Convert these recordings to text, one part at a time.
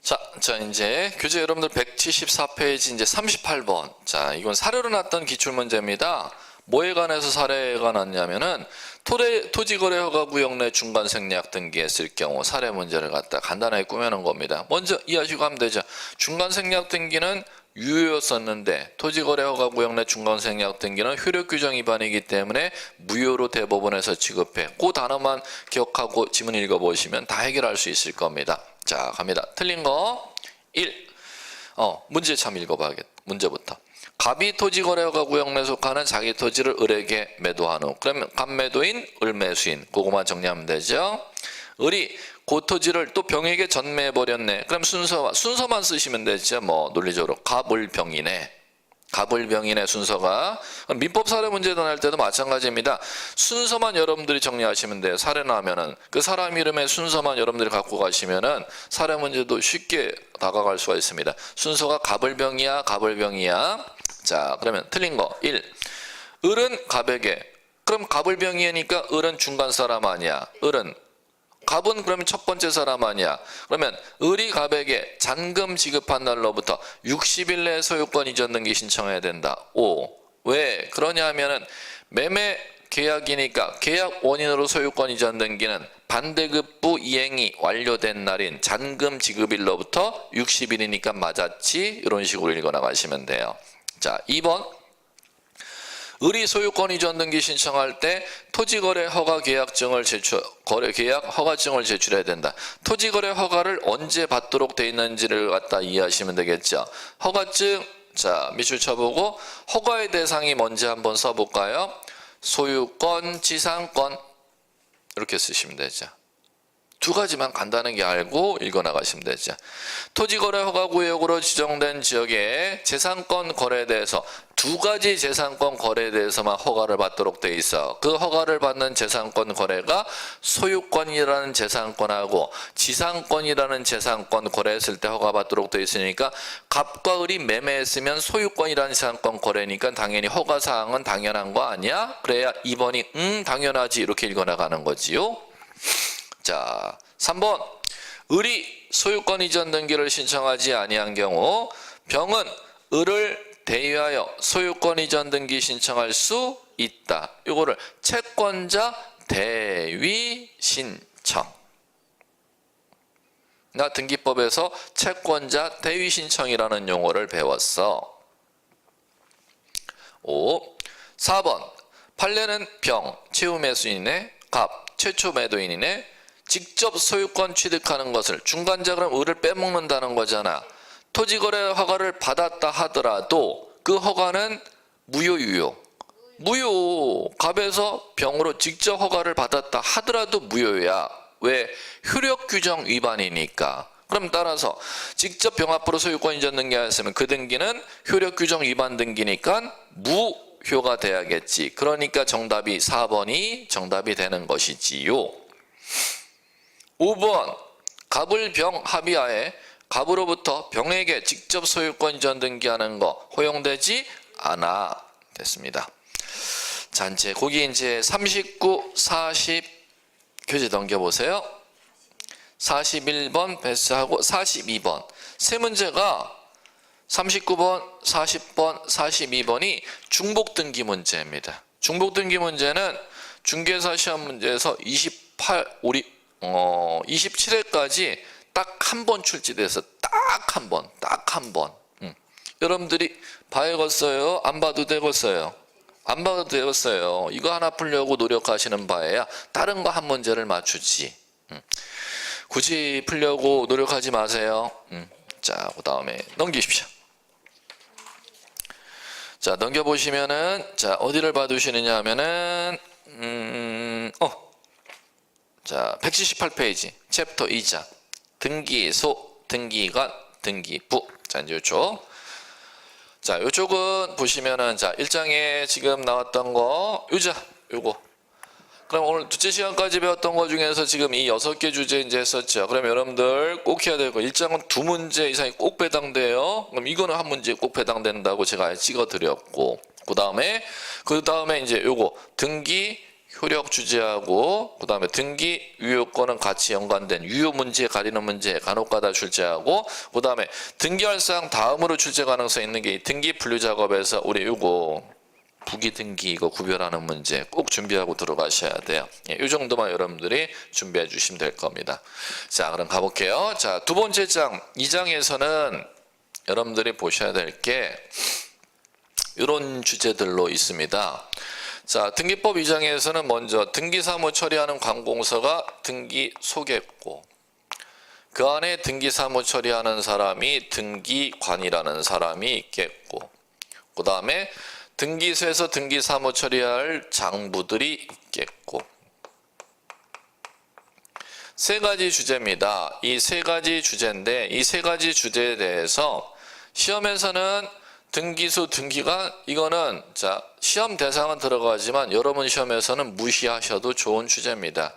자, 이제 교재 여러분들 174페이지 이제 38번. 자, 이건 사례로 났던 기출문제입니다. 뭐에 관해서 사례가 났냐면은 토지거래 허가구역 내 중간생략 등기했을 경우 사례 문제를 갖다 간단하게 꾸며놓은 겁니다. 먼저 이해하시고 하면 되죠. 중간생략 등기는 유효였었는데 토지거래 허가구역 내 중간생략 등기는 효력규정 위반이기 때문에 무효로 대법원에서 취급해. 그 단어만 기억하고 지문 읽어보시면 다 해결할 수 있을 겁니다. 자, 갑니다. 틀린 거 1. 문제 참 읽어봐야겠다. 문제부터. 갑이 토지거래 허가구역 내 속하는 자기 토지를 을에게 매도한 후, 그러면 갑매도인, 을매수인, 그거만 정리하면 되죠. 을이 그 토지를 또 병에게 전매해버렸네. 그럼 순서만 쓰시면 되죠. 뭐 논리적으로 갑을병이네. 갑을병인의 순서가. 민법 사례 문제도 낼 때도 마찬가지입니다. 순서만 여러분들이 정리하시면 돼요. 사례 나면은 그 사람 이름의 순서만 여러분들이 갖고 가시면은 사례 문제도 쉽게 다가갈 수가 있습니다. 순서가 갑을병이야, 갑을병이야. 자, 그러면 틀린 거 1. 을은 갑에게. 그럼 갑을병이니까 을은 중간 사람 아니야. 갑은 그러면 첫 번째 사람 아니야. 그러면 을이 갑에게 잔금 지급한 날로부터 60일 내에 소유권 이전 등기 신청해야 된다. 5. 왜 그러냐 하면은 매매 계약이니까 계약 원인으로 소유권 이전 등기는 반대급부 이행이 완료된 날인 잔금 지급일로부터 60일이니까 맞았지. 이런 식으로 읽어나가시면 돼요. 자, 2번. 을이 소유권 이전 등기 신청할 때 토지거래 허가 계약증을 거래 계약 허가증을 제출해야 된다. 토지거래 허가를 언제 받도록 돼 있는지를 갖다 이해하시면 되겠죠. 허가증, 자, 밑줄 쳐보고 허가의 대상이 뭔지 한번 써볼까요? 소유권, 지상권 이렇게 쓰시면 되죠. 두 가지만 간단하게 알고 읽어나가시면 되죠. 토지거래 허가구역으로 지정된 지역의 재산권 거래에 대해서 두 가지 재산권 거래에 대해서만 허가를 받도록 돼 있어. 그 허가를 받는 재산권 거래가 소유권이라는 재산권하고 지상권이라는 재산권 거래했을 때 허가받도록 돼 있으니까 갑과 을이 매매했으면 소유권이라는 재산권 거래니까 당연히 허가사항은 당연한 거 아니야? 그래야 2번이 당연하지 이렇게 읽어나가는 거지요. 자, 3번. 을이 소유권 이전 등기를 신청하지 아니한 경우 병은 을을 대위하여 소유권 이전 등기 신청할 수 있다. 이거를 채권자 대위 신청. 나 등기법에서 채권자 대위 신청이라는 용어를 배웠어. 5. 4번. 판례는 병, 최후 매수인의 갑, 최초 매도인이네. 직접 소유권 취득하는 것을 중간자 그럼 을을 빼먹는다는 거잖아. 토지거래 허가를 받았다 하더라도 그 허가는 무효 유효? 무효. 갑에서 병으로 직접 허가를 받았다 하더라도 무효야. 왜? 효력 규정 위반이니까. 그럼 따라서 직접 병 앞으로 소유권 이전 등기하였으면 그 등기는 효력 규정 위반 등기니까 무효가 돼야겠지. 그러니까 정답이 4번이 정답이 되는 것이지요. 5번. 갑을 병 합의하에 갑으로부터 병에게 직접 소유권 이전 등기하는 거 허용되지 않아. 됐습니다. 자, 이제 거기 이제 39, 40 교재 넘겨보세요. 41번 패스하고 42번. 세 문제가 39번, 40번, 42번이 중복 등기 문제입니다. 중복 등기 문제는 중개사 시험 문제에서 27회까지 딱 한 번 출제돼서 딱 한 번. 여러분들이 봐야겠어요? 안 봐도 되겠어요? 안 봐도 되겠어요. 이거 하나 풀려고 노력하시는 바에야 다른 거 한 문제를 맞추지. 굳이 풀려고 노력하지 마세요. 자, 그 다음에 넘기십시오. 자, 넘겨보시면은, 자, 어디를 봐두시느냐 하면은, 자, 178페이지, 챕터 2장. 등기소, 등기관, 등기부. 자, 이제 요쪽. 자, 요쪽은 보시면은, 자, 1장에 지금 나왔던 거, 요거. 그럼 오늘 둘째 시간까지 배웠던 거 중에서 지금 이 6개 주제 이제 했었죠. 그럼 여러분들 꼭 해야 되고, 1장은 2문제 이상이 꼭 배당돼요. 그럼 이거는 한 문제 꼭 배당된다고 제가 찍어 드렸고, 그 다음에 이제 요거, 등기, 효력 주제하고 그다음에 등기 유효권은 같이 연관된 유효 문제 가리는 문제 간혹가다 출제하고 그다음에 등기할 사항 다음으로 출제 가능성 있는 게 이 등기 분류 작업에서 우리 요거 부기 등기 이거 구별하는 문제 꼭 준비하고 들어가셔야 돼요. 이 정도만 여러분들이 준비해 주시면 될 겁니다. 자, 그럼 가볼게요. 자, 두 번째 장 2장에서는 여러분들이 보셔야 될 게 이런 주제들로 있습니다. 자, 등기법 2장에서는 먼저 등기사무 처리하는 관공서가 등기 소개했고 그 안에 등기사무 처리하는 사람이 등기관이라는 사람이 있겠고 그 다음에 등기소에서 등기사무 처리할 장부들이 있겠고 세 가지 주제입니다. 이 세 가지 주제인데 이 세 가지 주제에 대해서 시험에서는 등기소, 등기관 이거는 자 시험 대상은 들어가지만 여러분 시험에서는 무시하셔도 좋은 주제입니다.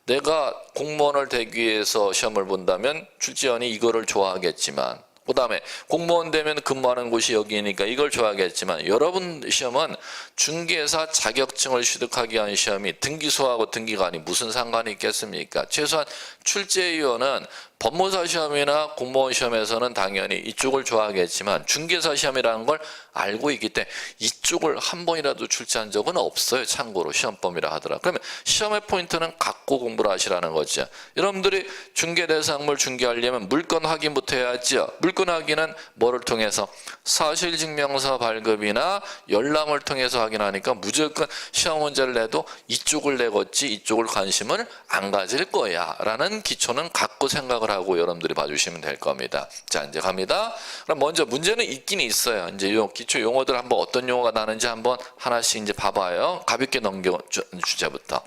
내가 공무원을 되기 위해서 시험을 본다면 출제원이 이거를 좋아하겠지만 그 다음에 공무원 되면 근무하는 곳이 여기니까 이걸 좋아하겠지만 여러분 시험은 중개사 자격증을 취득하기 위한 시험이 등기소하고 등기관이 무슨 상관이 있겠습니까? 최소한 출제위원은 법무사 시험이나 공무원 시험에서는 당연히 이쪽을 좋아하겠지만 중개사 시험이라는 걸 알고 있기 때문에 이쪽을 한 번이라도 출제한 적은 없어요. 참고로 시험범위라 하더라. 그러면 시험의 포인트는 갖고 공부를 하시라는 거죠. 여러분들이 중개대상물 중개하려면 물건 확인부터 해야죠. 물건 확인은 뭐를 통해서? 사실증명서 발급이나 열람을 통해서 확인하니까 무조건 시험 문제를 내도 이쪽을 내겠지 이쪽을 관심을 안 가질 거야 라는 기초는 갖고 생각을 하고 여러분들이 봐주시면 될 겁니다. 자, 이제 갑니다. 그럼 먼저 문제는 있긴 있어요. 이제 요 기초 용어들 한번 어떤 용어가 나는지 한번 하나씩 이제 봐봐요. 가볍게 넘겨 주제부터.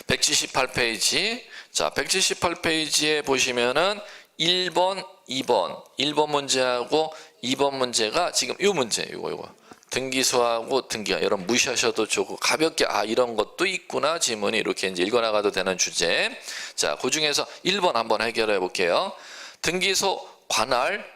178페이지. 자, 178페이지에 보시면은 1번, 1번 문제하고 2번 문제가 지금 요 문제, 요거. 등기소하고 등기관 여러분 무시하셔도 좋고 가볍게 이런 것도 있구나 지문이 이렇게 이제 읽어나가도 되는 주제. 자, 그 중에서 1번 한번 해결해 볼게요. 등기소 관할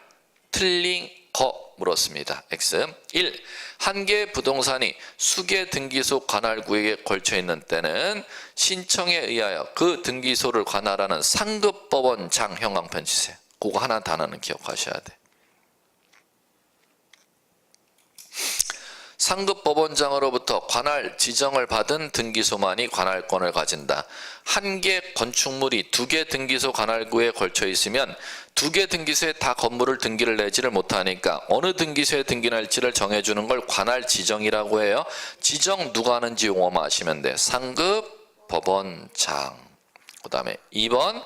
틀린 거 물었습니다. X 1. 한 개의 부동산이 수개 등기소 관할구역에 걸쳐 있는 때는 신청에 의하여 그 등기소를 관할하는 상급법원장 형광펜 치세요. 그거 하나 단어는 기억하셔야 돼. 상급법원장으로부터 관할 지정을 받은 등기소만이 관할권을 가진다. 한 개 건축물이 두 개 등기소 관할구에 걸쳐 있으면 두 개 등기소에 다 건물을 등기를 내지를 못하니까 어느 등기소에 등기할지를 정해주는 걸 관할 지정이라고 해요. 지정 누가 하는지 용어만 아시면 돼. 상급법원장. 그 다음에 2번.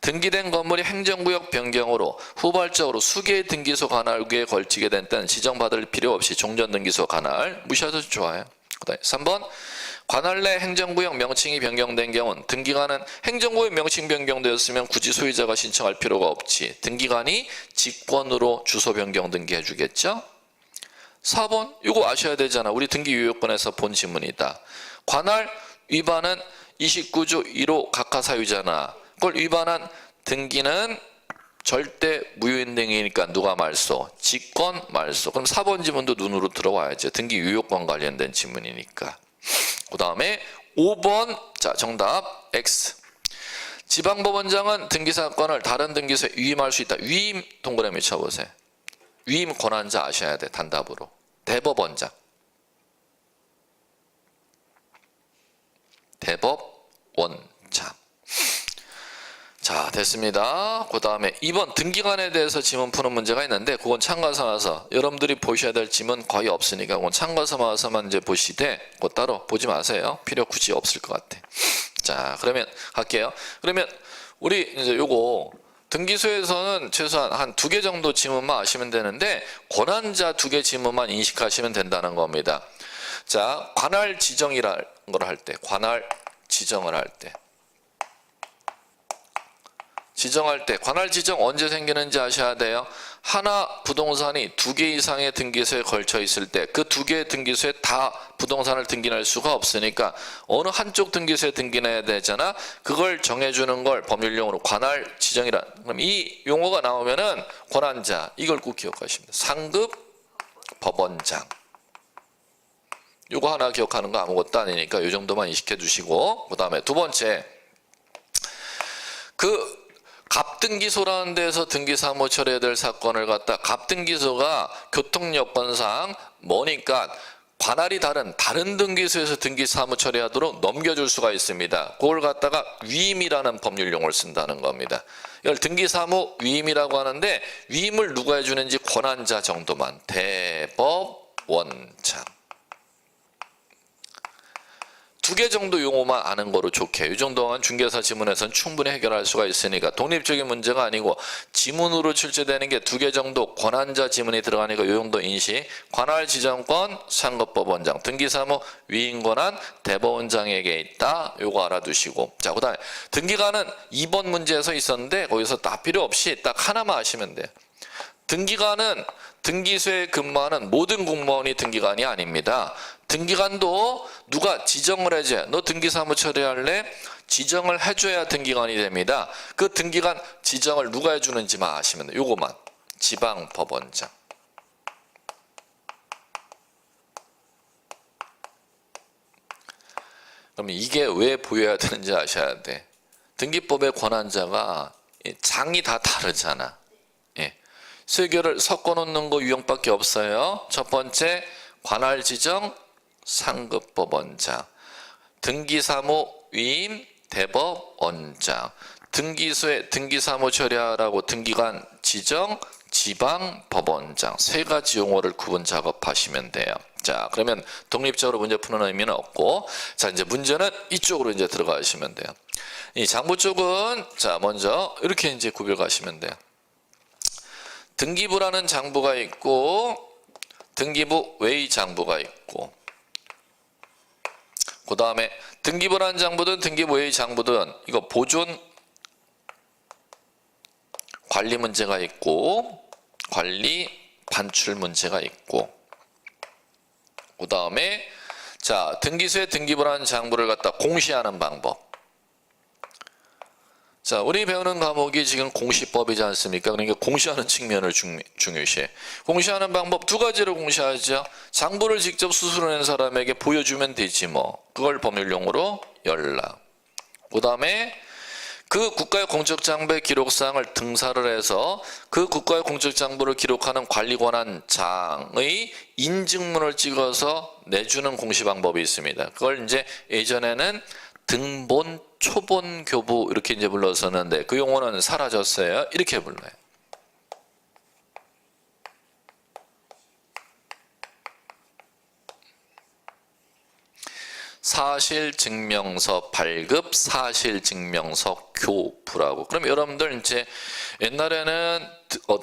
등기된 건물이 행정구역 변경으로 후발적으로 수개의 등기소 관할구에 걸치게 된 때는 지정받을 필요 없이 종전등기소 관할 무시하셔도 좋아요. 그다음에 3번 관할 내 행정구역 명칭이 변경된 경우는 등기관은 행정구역 명칭 변경되었으면 굳이 소유자가 신청할 필요가 없지. 등기관이 직권으로 주소 변경 등기해 주겠죠. 4번 이거 아셔야 되잖아. 우리 등기유효권에서 본 지문이다. 관할 위반은 29조 1호 각하사유잖아. 그걸 위반한 등기는 절대 무효인 등이니까 누가 말소? 직권 말소. 그럼 4번 지문도 눈으로 들어와야죠. 등기 유효권 관련된 지문이니까. 그 다음에 5번 자 정답 X. 지방법원장은 등기사건을 다른 등기소에 위임할 수 있다. 위임 동그라미 쳐보세요. 위임 권한자 아셔야 돼. 단답으로. 대법원장. 대법원장. 자, 됐습니다. 그 다음에 2번 등기관에 대해서 지문 푸는 문제가 있는데 그건 참고서마서 여러분들이 보셔야 될 지문 거의 없으니까 그건 참고서마서만 이제 보시되 그거 따로 보지 마세요. 필요 굳이 없을 것 같아. 자, 그러면 갈게요. 그러면 우리 이제 요거 등기소에서는 최소한 한 2개 정도 지문만 아시면 되는데 권한자 2개 지문만 인식하시면 된다는 겁니다. 자, 관할 지정이라는 걸 할 때, 관할 지정을 할 때. 지정할 때 관할 지정 언제 생기는지 아셔야 돼요. 하나 부동산이 2개 이상의 등기소에 걸쳐 있을 때 그 2개의 등기소에 다 부동산을 등기할 수가 없으니까 어느 한쪽 등기소에 등기해야 되잖아. 그걸 정해주는 걸 법률용어로 관할 지정이라. 그럼 이 용어가 나오면은 권한자 이걸 꼭 기억하십니다. 상급 법원장. 요거 하나 기억하는 거 아무것도 아니니까 요 정도만 인식해 두시고, 그 다음에 두 번째, 그 갑등기소라는 데서 등기사무 처리해야 될 사건을 갖다 갑등기소가 교통여건상 뭐니까 관할이 다른 등기소에서 등기사무 처리하도록 넘겨줄 수가 있습니다. 그걸 갖다가 위임이라는 법률용어를 쓴다는 겁니다. 이걸 등기사무 위임이라고 하는데, 위임을 누가 해주는지 권한자 정도만, 대법원장. 두 개 정도 용어만 아는 거로 좋게, 이 정도만 중개사 지문에서는 충분히 해결할 수가 있으니까 독립적인 문제가 아니고 지문으로 출제되는 게 두 개 정도 권한자 지문이 들어가니까 이 정도 인식. 관할 지정권 상급법원장, 등기사무 위임 권한 대법원장에게 있다. 요거 알아두시고, 자, 그다음에 등기관은 2번 문제에서 있었는데 거기서 다 필요 없이 딱 하나만 아시면 돼요. 등기관은 등기소에 근무하는 모든 공무원이 등기관이 아닙니다. 등기관도 누가 지정을 해줘야, 너 등기사무 처리할래? 지정을 해줘야 등기관이 됩니다. 그 등기관 지정을 누가 해주는지만 아시면 돼요. 요거만. 지방법원장. 그럼 이게 왜 보여야 되는지 아셔야 돼. 등기법의 권한자가 장이 다 다르잖아. 예. 세개를 섞어 놓는 거 유형밖에 없어요. 첫 번째, 관할 지정 상급법원장, 등기사무 위임 대법원장, 등기소에 등기사무 처리하라고 등기관 지정 지방법원장, 세 가지 용어를 구분 작업하시면 돼요. 자, 그러면 독립적으로 문제 푸는 의미는 없고, 자, 이제 문제는 이쪽으로 이제 들어가시면 돼요. 이 장부 쪽은, 자, 먼저 이렇게 이제 구별하시면 돼요. 등기부라는 장부가 있고, 등기부 외의 장부가 있고, 그 다음에 등기부라는 장부든 등기부 외의 장부든 이거 보존 관리 문제가 있고, 관리 반출 문제가 있고, 그 다음에 자, 등기소에 등기부라는 장부를 갖다 공시하는 방법. 자, 우리 배우는 과목이 지금 공시법이지 않습니까? 그러니까 공시하는 측면을 중요시해. 공시하는 방법 두 가지로 공시하죠. 장부를 직접 수수료낸 사람에게 보여주면 되지 뭐. 그걸 법률용어로 연락. 그 다음에 그 국가의 공적장부의 기록사항을 등사를 해서 그 국가의 공적장부를 기록하는 관리권한장의 인증문을 찍어서 내주는 공시 방법이 있습니다. 그걸 이제 예전에는 등본 초본 교부 이렇게 이제 불렀었는데 그 용어는 사라졌어요. 이렇게 불러요. 사실증명서 발급, 사실증명서 교부라고. 그럼 여러분들 이제 옛날에는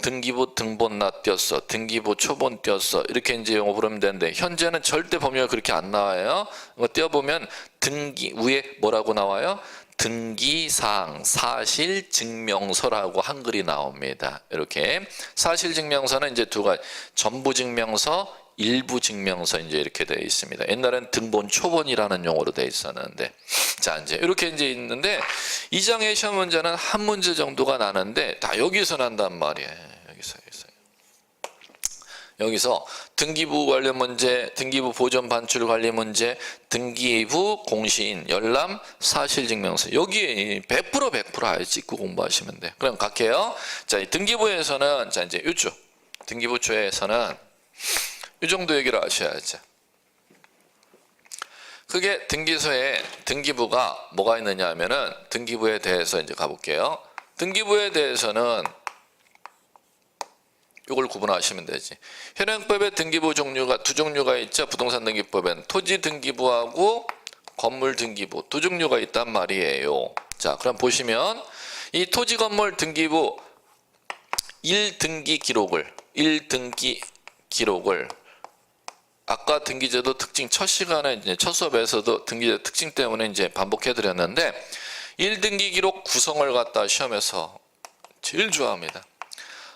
등기부 등본 나 띄었어, 등기부 초본 띄었어 이렇게 이제 용어 부르면 되는데 현재는 절대 법률에 그렇게 안 나와요. 띄어보면 등기 위에 뭐라고 나와요? 등기사항 사실증명서라고 한글이 나옵니다. 이렇게 사실증명서는 이제 두 가지, 전부증명서, 일부증명서 이제 이렇게 되어 있습니다. 옛날엔 등본 초본이라는 용어로 되어 있었는데, 자 이제 이렇게 이제 있는데 이 장의 시험 문제는 한 문제 정도가 나는데 다 여기서 난단 말이에요. 여기서 등기부 관련 문제, 등기부 보존 반출 관리 문제, 등기부 공시인, 열람, 사실증명서 여기에 100% 아예 찍고 공부하시면 돼요. 그럼 갈게요. 자, 등기부에서는 자 이제 이쪽 등기부초에서는 이 정도 얘기를 하셔야죠. 그게 등기소에 등기부가 뭐가 있느냐 하면은 등기부에 대해서 이제 가볼게요. 등기부에 대해서는 이걸 구분하시면 되지. 현행법의 등기부 종류가 두 종류가 있죠. 부동산 등기법엔 토지 등기부하고 건물 등기부 두 종류가 있단 말이에요. 자, 그럼 보시면 이 토지 건물 등기부 1등기 기록을 아까 등기제도 특징 첫 시간에 이제 첫 수업에서도 등기제도 특징 때문에 이제 반복해 드렸는데 1등기 기록 구성을 갖다 시험에서 제일 좋아합니다.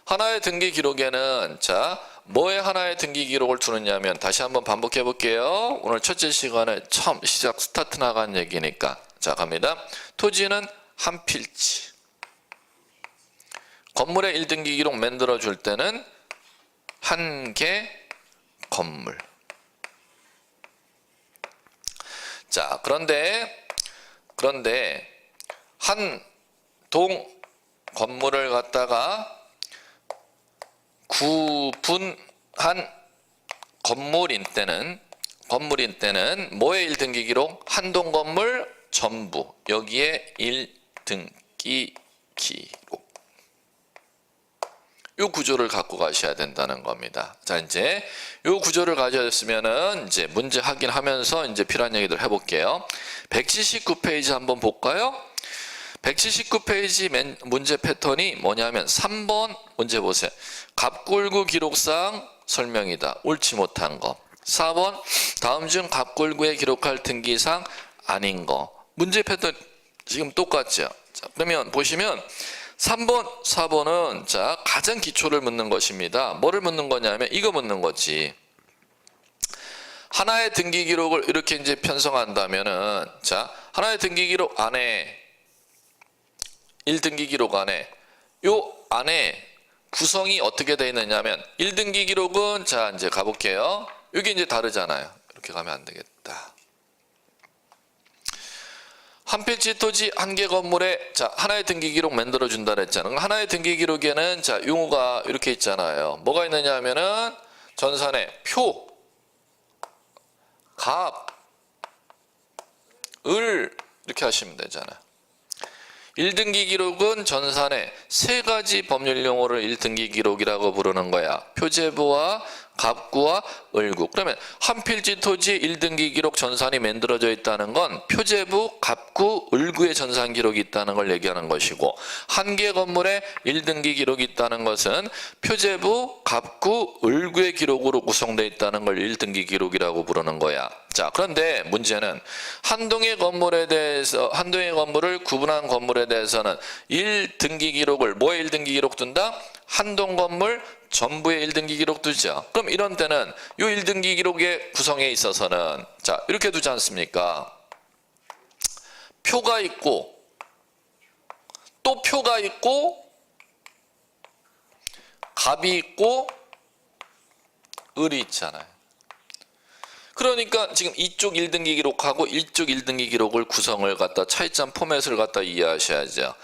하나의 등기 기록에는 자 뭐에 하나의 등기 기록을 두느냐면 다시 한번 반복해 볼게요. 오늘 첫째 시간에 처음 시작 스타트 나간 얘기니까 자 갑니다. 토지는 한 필지, 건물의 1등기 기록 만들어 줄 때는 한 개 건물. 자, 그런데 한 동 건물을 갖다가 구분한 건물인 때는 뭐의 1등기 기록? 한 동 건물 전부 여기에 1등기 기록. 요 구조를 갖고 가셔야 된다는 겁니다. 자, 이제 요 구조를 가졌으면은 이제 문제 확인하면서 이제 필요한 얘기들 해볼게요. 179페이지 한번 볼까요? 179페이지 문제 패턴이 뭐냐면 3번 문제 보세요. 갑골구 기록상 설명이다. 옳지 못한 거. 4번 다음 중 갑골구에 기록할 등기상 아닌 거. 문제 패턴 지금 똑같죠. 자, 그러면 보시면 3번, 4번은 자 가장 기초를 묻는 것입니다. 뭐를 묻는 거냐면 이거 묻는 거지. 하나의 등기 기록을 이렇게 이제 편성한다면은 자 하나의 등기 기록 안에 1등기 기록 안에 요 안에 구성이 어떻게 되어 있느냐면 1등기 기록은 자 이제 가볼게요. 여기 이제 다르잖아요. 이렇게 가면 안 되겠다. 한 필지 토지 한 개 건물에 자 하나의 등기 기록 만들어 준다 그랬잖아요. 하나의 등기 기록에는 자 용어가 이렇게 있잖아요. 뭐가 있느냐 하면은 전산에 표, 갑, 을 이렇게 하시면 되잖아요. 1등기 기록은 전산에 세 가지 법률 용어를 1등기 기록이라고 부르는 거야. 표제부와 갑구와 을구. 그러면 한 필지 토지의 1등기 기록 전산이 만들어져 있다는 건 표제부, 갑구, 을구의 전산 기록이 있다는 걸 얘기하는 것이고 한 개 건물에 1등기 기록이 있다는 것은 표제부, 갑구, 을구의 기록으로 구성되어 있다는 걸 1등기 기록이라고 부르는 거야. 자, 그런데 문제는 한 동의 건물에 대해서 한 동의 건물을 구분한 건물에 대해서는 1등기 기록을 뭐의 1등기 기록 둔다? 한 동 건물 전부의 1등기 기록 두죠. 그럼 이런 때는 이 1등기 기록의 구성에 있어서는 자 이렇게 두지 않습니까? 표가 있고 또 표가 있고 갑이 있고 을이 있잖아요. 그러니까 지금 이쪽 1등기 기록하고 이쪽 1등기 기록을 구성을 갖다 차이점 포맷을 갖다 이해하셔야죠.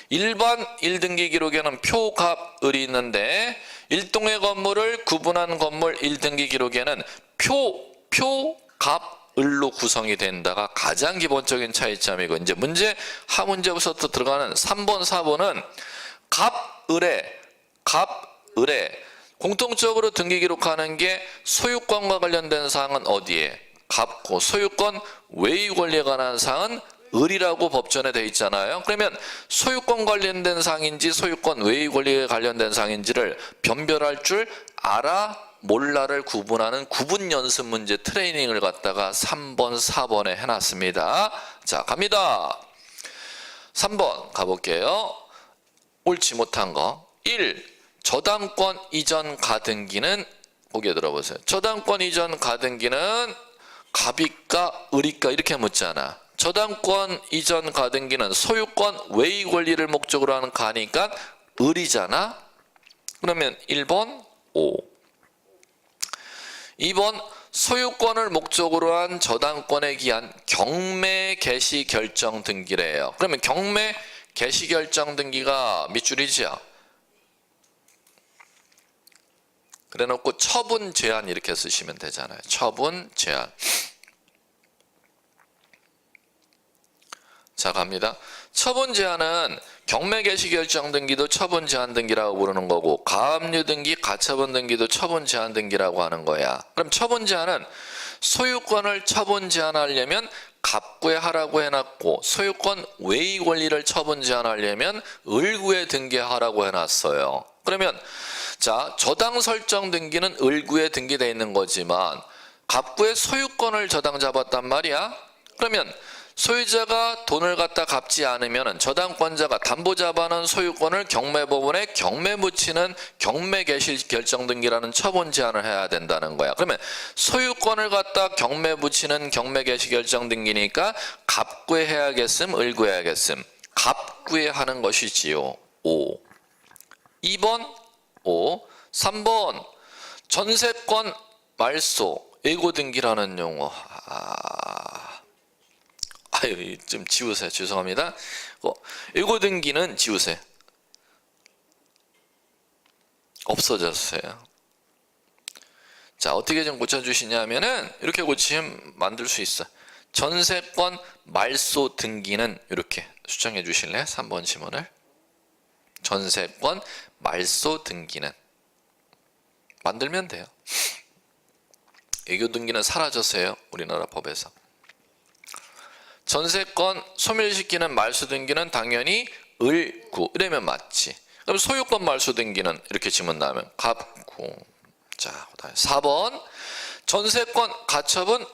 일반 1등기 기록에는 표, 갑, 을이 있는데 일동의 건물을 구분한 건물 1등기 기록에는 표, 갑, 을로 구성이 된다가 가장 기본적인 차이점이고 이제 문제 하문제부터 들어가는 3번, 4번은 갑, 을에 공통적으로 등기 기록하는 게 소유권과 관련된 사항은 어디에? 갑고 소유권 외의 권리에 관한 사항은 을이라고 법전에 돼 있잖아요. 그러면 소유권 관련된 사항인지 소유권 외의 권리에 관련된 사항인지를 변별할 줄 알아 몰라를 구분하는 구분 연습 문제 트레이닝을 갖다가 3번, 4번에 해놨습니다. 자, 갑니다. 3번 가볼게요. 옳지 못한 거. 1. 저당권 이전 가등기는 고개 들어보세요. 저당권 이전 가등기는 갑이까 을이까 이렇게 묻잖아. 저당권 이전 가등기는 소유권 외의 권리를 목적으로 하는 가니까 을이잖아. 그러면 1번 O. 2번 소유권을 목적으로 한 저당권에 기한 경매 개시 결정 등기래요. 그러면 경매 개시 결정 등기가 밑줄이죠. 그래 놓고 처분 제한 이렇게 쓰시면 되잖아요. 처분 제한. 자, 갑니다. 처분 제한은 경매 개시 결정 등기도 처분 제한 등기라고 부르는 거고 가압류 등기, 가처분 등기도 처분 제한 등기라고 하는 거야. 그럼 처분 제한은 소유권을 처분 제한하려면 갑구에 하라고 해놨고 소유권 외의 권리를 처분 제한하려면 을구에 등기하라고 해놨어요. 그러면 자, 저당 설정 등기는 을구에 등기되어 있는 거지만 갑구의 소유권을 저당 잡았단 말이야. 그러면 소유자가 돈을 갖다 갚지 않으면 저당권자가 담보자반은 소유권을 경매법원에 경매 묻히는 경매 개시 결정 등기라는 처분 제한을 해야 된다는 거야. 그러면 소유권을 갖다 경매 붙이는 경매 개시 결정 등기니까 갑구에 해야겠음, 을구에 해야겠음. 갑구에 하는 것이지요. 5. 2번 5. 3번 전세권 말소 예고 등기라는 용어. 아유, 좀 지우세요. 죄송합니다. 예고 등기는 지우세요. 없어졌어요. 자, 어떻게 좀 고쳐주시냐면은 이렇게 고치면 만들 수 있어. 전세권 말소 등기는 이렇게 수정해 주실래요? 3번 지문을. 전세권 말소 등기는 만들면 돼요. 예고 등기는 사라졌어요. 우리나라 법에서. 전세권 소멸시키는 말소 등기는 당연히 을구 이러면 맞지. 그럼 소유권 말소 등기는 이렇게 지문 나오면 갑구. 자, 그다음에 4번 전세권 가처분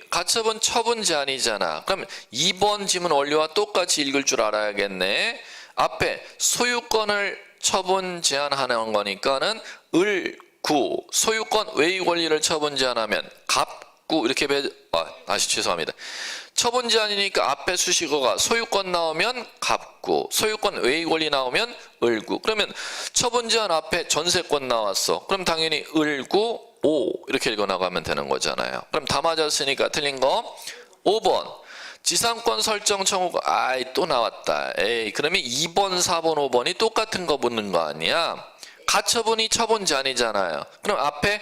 가처분 처분 제한이잖아. 그럼 2번 지문 원리와 똑같이 읽을 줄 알아야겠네. 앞에 소유권을 처분 제한하는 거니까는 을구 소유권 외의 권리를 처분 제한하면 갑구 이렇게 다시 죄송합니다. 처분 제한이니까 앞에 수식어가 소유권 나오면 갑구, 소유권 외의 권리 나오면 을구. 그러면 처분 제한 앞에 전세권 나왔어. 그럼 당연히 을구 오 이렇게 읽어나가면 되는 거잖아요. 그럼 다 맞았으니까 틀린 거 5번 지상권 설정 청구가 또 나왔다. 그러면 2번, 4번, 5번이 똑같은 거 묻는 거 아니야? 가처분이 처분 제한이잖아요. 그럼 앞에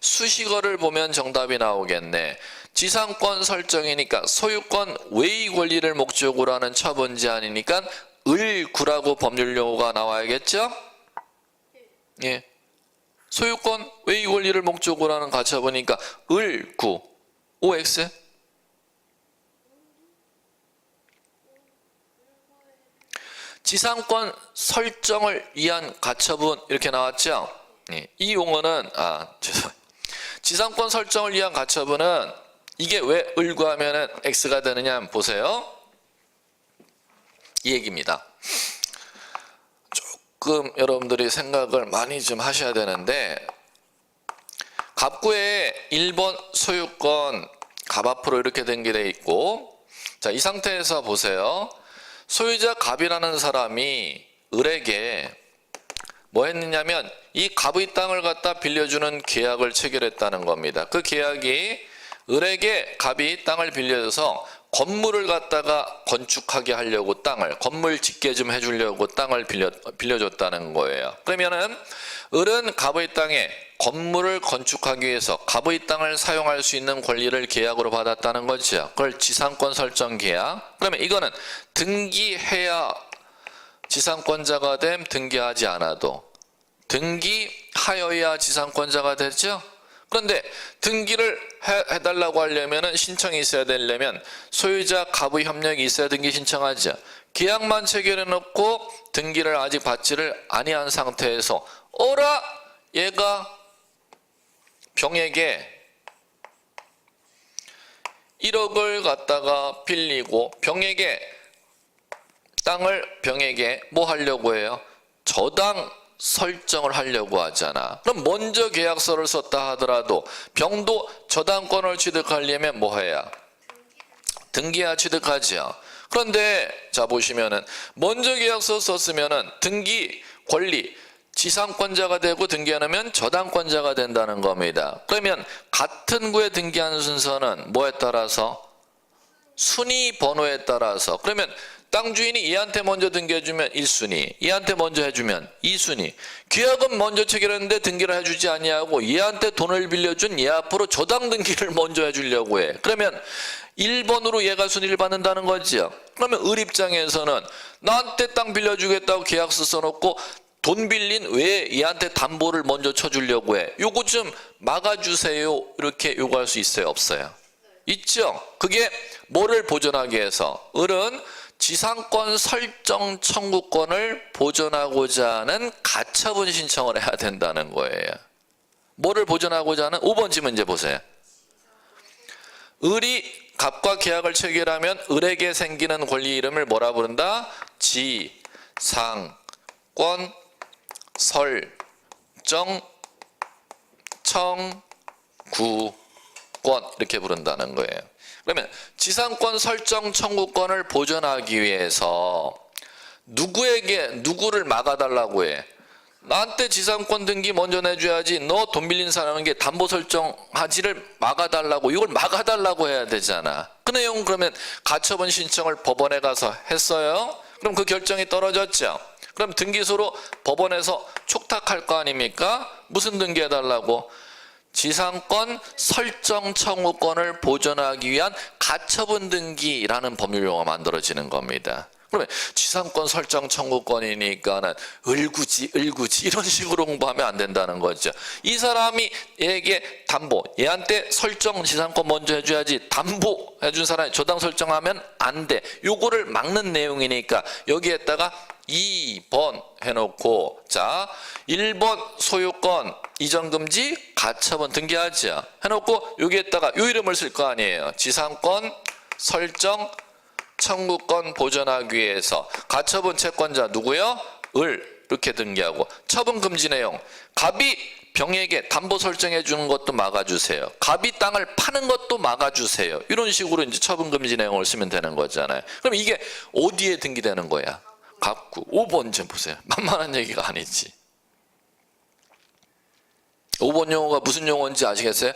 수식어를 보면 정답이 나오겠네. 지상권 설정이니까 소유권 외의 권리를 목적으로 하는 처분 제한이니까 을구라고 법률 용어가 나와야겠죠? 예. 소유권 외의 권리를 목적으로 하는 가처분이니까 을구. OX. 지상권 설정을 위한 가처분 이렇게 나왔죠? 예. 이 용어는 죄송해요. 지상권 설정을 위한 가처분은 이게 왜 을구하면은 X가 되느냐 한번 보세요. 이 얘기입니다. 조금 여러분들이 생각을 많이 좀 하셔야 되는데 갑구에 1번 소유권 갑 앞으로 이렇게 등기되어 있고 자, 이 상태에서 보세요. 소유자 갑이라는 사람이 을에게 뭐 했느냐면 이 갑의 땅을 갖다 빌려주는 계약을 체결했다는 겁니다. 그 계약이 을에게 갑이 땅을 빌려줘서 건물을 갖다가 건축하게 하려고 건물 짓게 좀 해주려고 땅을 빌려줬다는 거예요. 그러면은 을은 갑의 땅에 건물을 건축하기 위해서 갑의 땅을 사용할 수 있는 권리를 계약으로 받았다는 거죠. 그걸 지상권 설정 계약. 그러면 이거는 등기해야 지상권자가 됨, 등기하지 않아도 등기하여야 지상권자가 되죠. 그런데 등기를 해달라고 하려면 신청이 있어야 되려면 소유자 갑의 협력이 있어야 등기 신청하죠. 계약만 체결해 놓고 등기를 아직 받지를 아니한 상태에서 얘가 병에게 1억을 갖다가 빌리고 병에게 뭐 하려고 해요? 저당 설정을 하려고 하잖아. 그럼 먼저 계약서를 썼다 하더라도 병도 저당권을 취득하려면 뭐 해야? 등기해야 취득하죠. 그런데 자 보시면은 먼저 계약서 썼으면은 등기 권리 지상권자가 되고 등기 안 하면 저당권자가 된다는 겁니다. 그러면 같은 구에 등기한 순서는 뭐에 따라서? 순위 번호에 따라서. 그러면 땅 주인이 얘한테 먼저 등기해주면 1순위, 얘한테 먼저 해주면 2순위. 계약은 먼저 체결했는데 등기를 해주지 아니하고 얘한테 돈을 빌려준 얘 앞으로 저당 등기를 먼저 해주려고 해. 그러면 1번으로 얘가 순위를 받는다는 거죠. 그러면 을 입장에서는 나한테 땅 빌려주겠다고 계약서 써놓고 돈 빌린 왜 얘한테 담보를 먼저 쳐주려고 해? 요거 좀 막아주세요. 이렇게 요구할 수 있어요? 없어요? 있죠? 그게 뭐를 보존하기 위해서? 을은 지상권 설정 청구권을 보존하고자 하는 가처분 신청을 해야 된다는 거예요. 뭐를 보존하고자 하는? 5번 지문 이제 보세요. 을이 갑과 계약을 체결하면 을에게 생기는 권리 이름을 뭐라 부른다? 지상권 설정 청구권 이렇게 부른다는 거예요. 그러면 지상권 설정 청구권을 보존하기 위해서 누구를 막아달라고 해? 나한테 지상권 등기 먼저 내줘야지 너 돈 빌린 사람에게 담보 설정하지를 막아달라고, 이걸 막아달라고 해야 되잖아. 그 내용 그러면 가처분 신청을 법원에 가서 했어요. 그럼 그 결정이 떨어졌죠. 그럼 등기소로 법원에서 촉탁할 거 아닙니까? 무슨 등기해달라고? 지상권 설정 청구권을 보존하기 위한 가처분 등기라는 법률 용어가 만들어지는 겁니다. 그러면 지상권 설정 청구권이니까는 을구지 이런 식으로 공부하면 안 된다는 거죠. 이 사람이 얘에게 담보, 얘한테 설정 지상권 먼저 해줘야지 담보 해준 사람이 저당 설정하면 안 돼. 요거를 막는 내용이니까 여기에다가 2번 해놓고, 자 1번 소유권 이전금지 가처분 등기하죠 해놓고 여기에다가 요 이름을 쓸 거 아니에요. 지상권 설정 청구권 보존하기 위해서 가처분 채권자 누구요? 을 이렇게 등기하고, 처분 금지 내용 갑이 병에게 담보 설정해 주는 것도 막아주세요. 갑이 땅을 파는 것도 막아주세요. 이런 식으로 이제 처분 금지 내용을 쓰면 되는 거잖아요. 그럼 이게 어디에 등기되는 거야? 갑구. 5번 좀 보세요. 만만한 얘기가 아니지. 5번 용어가 무슨 용어인지 아시겠어요?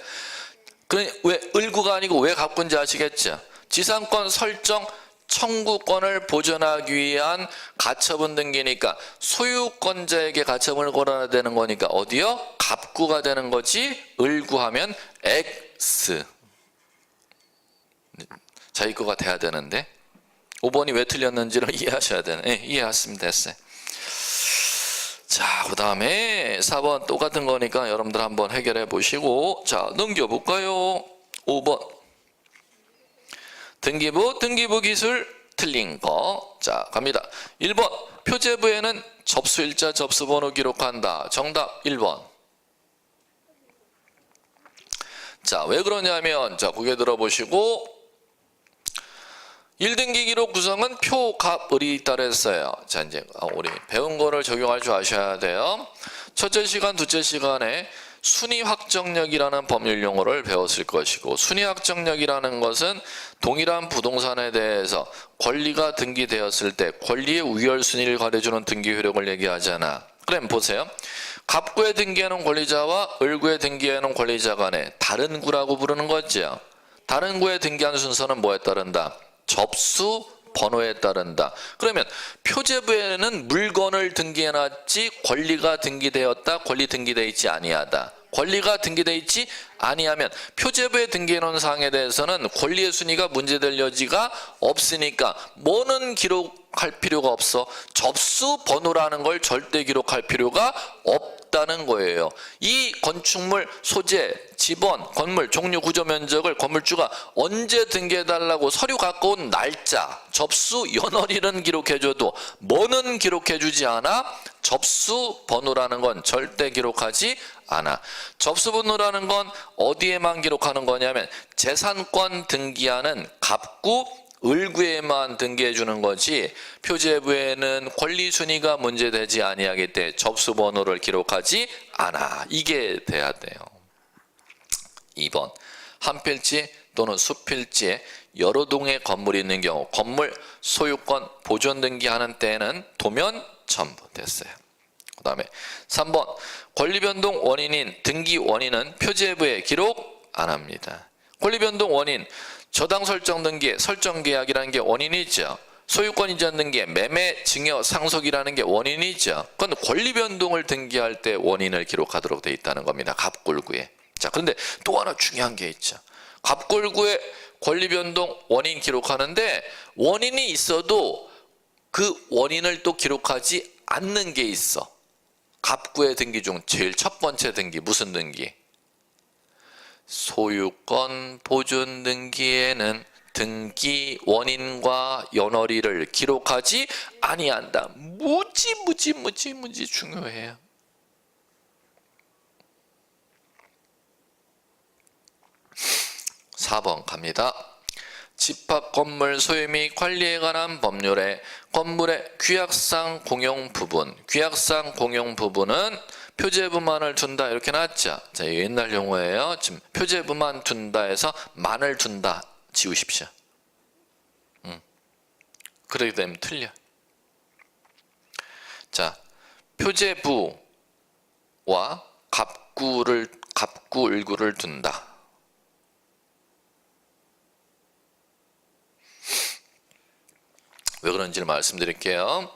그러니 왜 을구가 아니고 왜 갑구인지 아시겠죠? 지상권 설정 청구권을 보존하기 위한 가처분 등기니까 소유권자에게 가처분을 걸어야 되는 거니까 어디요? 갑구가 되는 거지. 을구하면 X. 자기 거가 돼야 되는데 5번이 왜 틀렸는지를 이해하셔야 되는. 예, 이해하시면 됐어요. 자, 그 다음에 4번 똑같은 거니까 여러분들 한번 해결해 보시고, 자 넘겨볼까요? 5번 등기부 기술 틀린 거. 자 갑니다. 1번 표제부에는 접수일자 접수번호 기록한다. 정답 1번. 자 왜 그러냐면, 자 고개 들어보시고 1등기 기록 구성은 표, 갑, 을이 잇따랐어요. 자 이제 우리 배운 거를 적용할 줄 아셔야 돼요. 첫째 시간, 둘째 시간에 순위 확정력이라는 법률 용어를 배웠을 것이고, 순위 확정력이라는 것은 동일한 부동산에 대해서 권리가 등기되었을 때 권리의 우열 순위를 가려주는 등기 효력을 얘기하잖아. 그럼 보세요. 갑구에 등기하는 권리자와 을구에 등기하는 권리자 간에 다른 구라고 부르는 거죠. 다른 구에 등기하는 순서는 뭐에 따른다? 접수 번호에 따른다. 그러면 표제부에는 물건을 등기해놨지 권리가 등기되었다, 권리 등기되어 있지 아니하다. 권리가 등기되어 있지 아니하면 표제부에 등기해놓은 사항에 대해서는 권리의 순위가 문제될 여지가 없으니까 뭐는 기록할 필요가 없어. 접수 번호라는 걸 절대 기록할 필요가 없다는 거예요. 이 건축물 소재, 지번, 건물 종류, 구조, 면적을 건물주가 언제 등기해달라고 서류 갖고 온 날짜, 접수 연월일은 기록해줘도 뭐는 기록해주지 않아? 접수 번호라는 건 절대 기록하지 않아. 접수 번호라는 건 어디에만 기록하는 거냐면 재산권 등기하는 갑구, 을구에만 등기해 주는 거지 표제부에는 권리 순위가 문제되지 아니하기 때문에 접수 번호를 기록하지 않아. 이게 돼야 돼요. 2번 한 필지 또는 수필지에 여러 동의 건물이 있는 경우 건물 소유권 보존 등기하는 때에는 도면 첨부 됐어요. 그 다음에 3번 권리변동 원인인 등기 원인은 표제부에 기록 안 합니다. 권리변동 원인 저당 설정 등기에 설정 계약이라는 게 원인이죠. 소유권 이전 등기에 매매 증여 상속이라는 게 원인이죠. 그건 권리 변동을 등기할 때 원인을 기록하도록 돼 있다는 겁니다. 갑골구에. 자, 그런데 또 하나 중요한 게 있죠. 갑골구에 권리 변동 원인 기록하는데 원인이 있어도 그 원인을 또 기록하지 않는 게 있어. 갑구의 등기 중 제일 첫 번째 등기 무슨 등기? 소유권 보존 등기에는 등기 원인과 연월일을 기록하지 아니한다. 무지 중요해요. (4번) 갑니다. 집합 건물 소유 및 관리에 관한 법률에 건물의 규약상 공용 부분, 규약상 공용 부분은 표제부만을 둔다 이렇게 나왔죠. 자, 옛날 용어예요. 지금 표제부만 둔다 해서 만을 둔다 지우십시오. 그러게 되면 틀려. 자, 표제부 갑구을구를 둔다. 왜 그런지를 말씀드릴게요.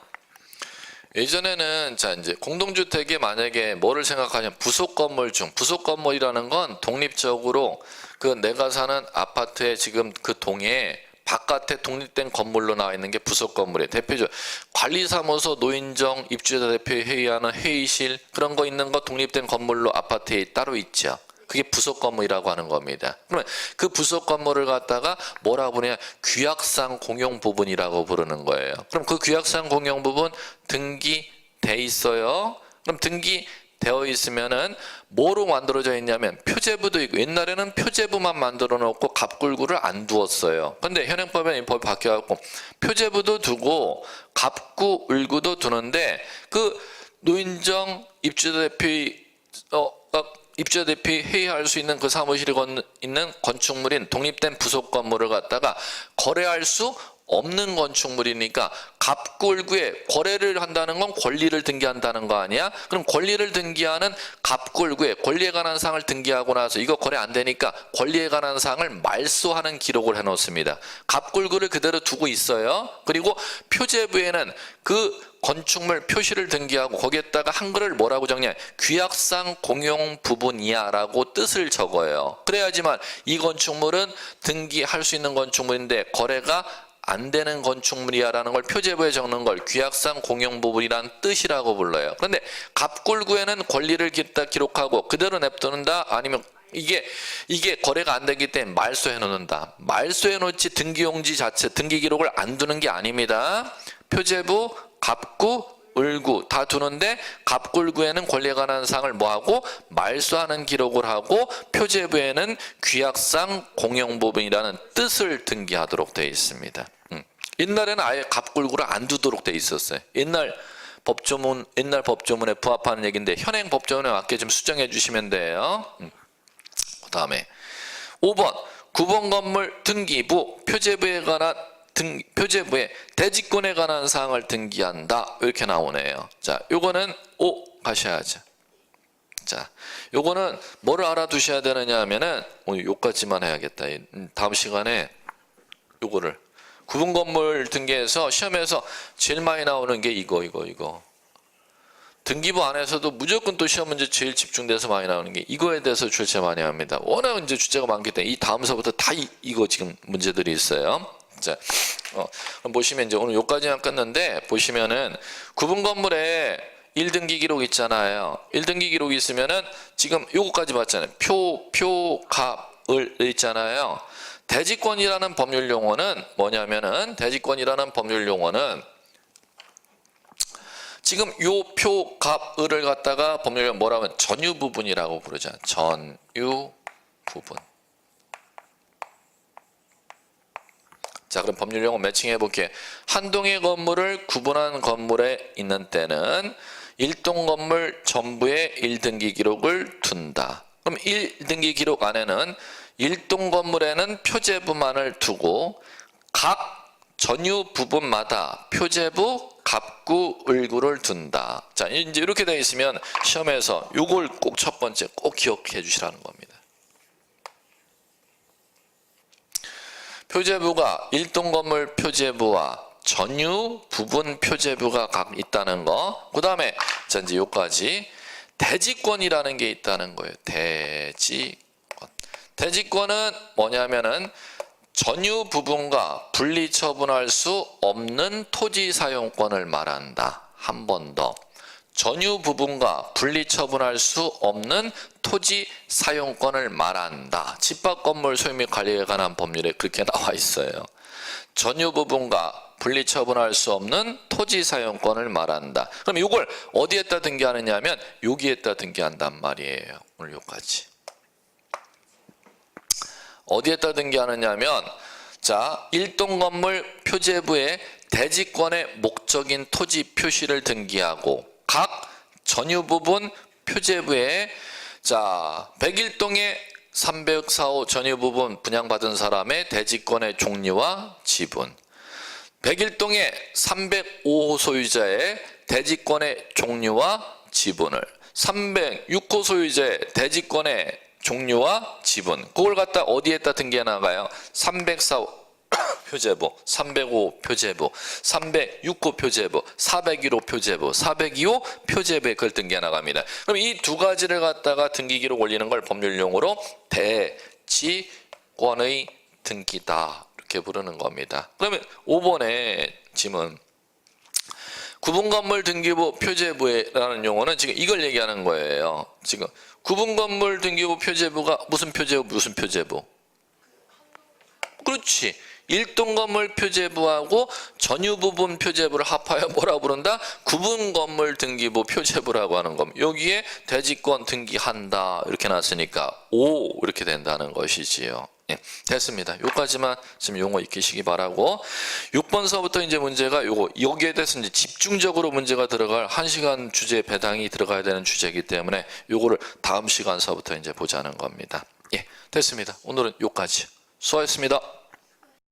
예전에는 자 이제 공동주택에 만약에 뭐를 생각하냐면 부속 건물 중, 부속 건물이라는 건 독립적으로 그 내가 사는 아파트에 지금 그 동에 바깥에 독립된 건물로 나와 있는 게 부속 건물이에요. 대표적 관리사무소, 노인정, 입주자 대표 회의하는 회의실 그런 거 있는 거 독립된 건물로 아파트에 따로 있죠. 그게 부속 건물이라고 하는 겁니다. 그러면 그 부속 건물을 갖다가 뭐라고 부르냐? 규약상 공용 부분이라고 부르는 거예요. 그럼 그 규약상 공용 부분 등기돼 있어요. 그럼 등기되어 있으면은 뭐로 만들어져 있냐면 표제부도 있고, 옛날에는 표제부만 만들어 놓고 갑굴구를 안 두었어요. 근데 현행법에 이 법이 바뀌어갖고 표제부도 두고 갑구을구도 두는데 그 노인정 입주자 대표 회의할 수 있는 그 사무실이 있는 건축물인 독립된 부속 건물을 갖다가 거래할 수 없는 건축물이니까 갑구을구에 거래를 한다는 건 권리를 등기한다는 거 아니야? 그럼 권리를 등기하는 갑구을구에 권리에 관한 사항을 등기하고 나서 이거 거래 안 되니까 권리에 관한 사항을 말소하는 기록을 해놓습니다. 갑구을구를 그대로 두고 있어요. 그리고 표제부에는 그 건축물 표시를 등기하고 거기에다가 한글을 뭐라고 적냐? 규약상 공용 부분이야 라고 뜻을 적어요. 그래야지만 이 건축물은 등기할 수 있는 건축물인데 거래가 안 되는 건축물이야 라는 걸 표제부에 적는 걸 규약상 공용 부분이란 뜻이라고 불러요. 그런데 갑굴구에는 권리를 기록하고 그대로 냅두는다, 아니면 이게 거래가 안 되기 때문에 말소해 놓는다. 말소해 놓지 등기용지 자체 등기 기록을 안 두는 게 아닙니다. 표제부, 갑구, 을구 다 두는데 갑굴구에는 권리에 관한 사항을 뭐하고 말소하는 기록을 하고 표제부에는 규약상 공용 부분이라는 뜻을 등기하도록 되어 있습니다. 옛날에는 아예 갑굴구를 안 두도록 되어 있었어요. 옛날 법조문에 부합하는 얘기인데 현행 법조문에 맞게 좀 수정해 주시면 돼요. 그 다음에 5번 9번 건물 등기부 표제부에 대지권에 관한 사항을 등기한다 이렇게 나오네요. 자, 요거는 가셔야죠. 자, 요거는 뭐를 알아두셔야 되느냐 하면은 오늘 요까지만 해야겠다. 다음 시간에 요거를 9번 건물 등기에서 시험에서 제일 많이 나오는 게 이거 등기부 안에서도 무조건 또 시험 문제 제일 집중돼서 많이 나오는 게 이거에 대해서 출제 많이 합니다. 워낙 이제 주제가 많기 때문에 이 다음서부터 다 이거 지금 문제들이 있어요. 자, 그럼 보시면 이제 오늘 여기까지만 끝났는데 보시면은 9번 건물에 1등기 기록 있잖아요. 1등기 기록이 있으면은 지금 요거까지 봤잖아요. 표갑을 있잖아요. 대지권이라는 법률 용어는 뭐냐면은 지금 요 표갑을을 갖다가 법률 용어 뭐라고 하면 전유 부분이라고 부르죠. 전유 부분. 자, 그럼 법률 용어 매칭해 볼게요. 한 동의 건물을 구분한 건물에 있는 때는 1동 건물 전부의 1등기 기록을 둔다. 그럼 1등기 기록 안에는 1동 건물에는 표제부만을 두고 각 전유 부분마다 표제부, 갑구, 을구를 둔다. 자, 이제 이렇게 되어 있으면 시험에서 요걸 꼭 첫 번째 꼭 기억해 주시라는 겁니다. 표제부가 1동 건물 표제부와 전유 부분 표제부가 각 있다는 거. 그 다음에 자 이제 요까지 대지권이라는 게 있다는 거예요. 대지권은 뭐냐면은 전유 부분과 분리 처분할 수 없는 토지 사용권을 말한다. 한 번 더. 전유 부분과 분리 처분할 수 없는 토지 사용권을 말한다. 집합 건물 소유 및 관리에 관한 법률에 그렇게 나와 있어요. 전유 부분과 분리 처분할 수 없는 토지 사용권을 말한다. 그럼 이걸 어디에다 등기하느냐 하면 여기에다 등기한단 말이에요. 오늘 여기까지. 어디에다 등기하느냐 하면 자, 1동 건물 표제부에 대지권의 목적인 토지 표시를 등기하고 각 전유 부분 표제부에 자 101동의 304호 전유 부분 분양받은 사람의 대지권의 종류와 지분, 101동의 305호 소유자의 대지권의 종류와 지분을 306호 소유재 대지권의 종류와 지분, 그걸 갖다 어디에다 등기해 나가요? 304 표제부, 305 표제부, 306호 표제부, 401호 표제부, 402호 표제부에 그걸 등기해 나갑니다. 그럼 이 두 가지를 갖다가 등기기록 올리는 걸 법률용어로 대지권의 등기다 이렇게 부르는 겁니다. 그러면 5번의 지문, 구분건물 등기부 표제부라는 용어는 지금 이걸 얘기하는 거예요. 지금 구분건물 등기부 표제부가 무슨 표제부? 그렇지. 일동건물 표제부하고 전유부분 표제부를 합하여 뭐라고 부른다? 구분건물 등기부 표제부라고 하는 겁니다. 여기에 대지권 등기한다 이렇게 놨으니까 O 이렇게 된다는 것이지요. 예, 됐습니다. 요까지만 지금 용어 익히시기 바라고, 6번서부터 이제 문제가 요거, 여기에 대해서 이제 집중적으로 문제가 들어갈 1시간 주제 배당이 들어가야 되는 주제이기 때문에 요거를 다음 시간서부터 이제 보자는 겁니다. 예, 됐습니다. 오늘은 요까지. 수고하셨습니다.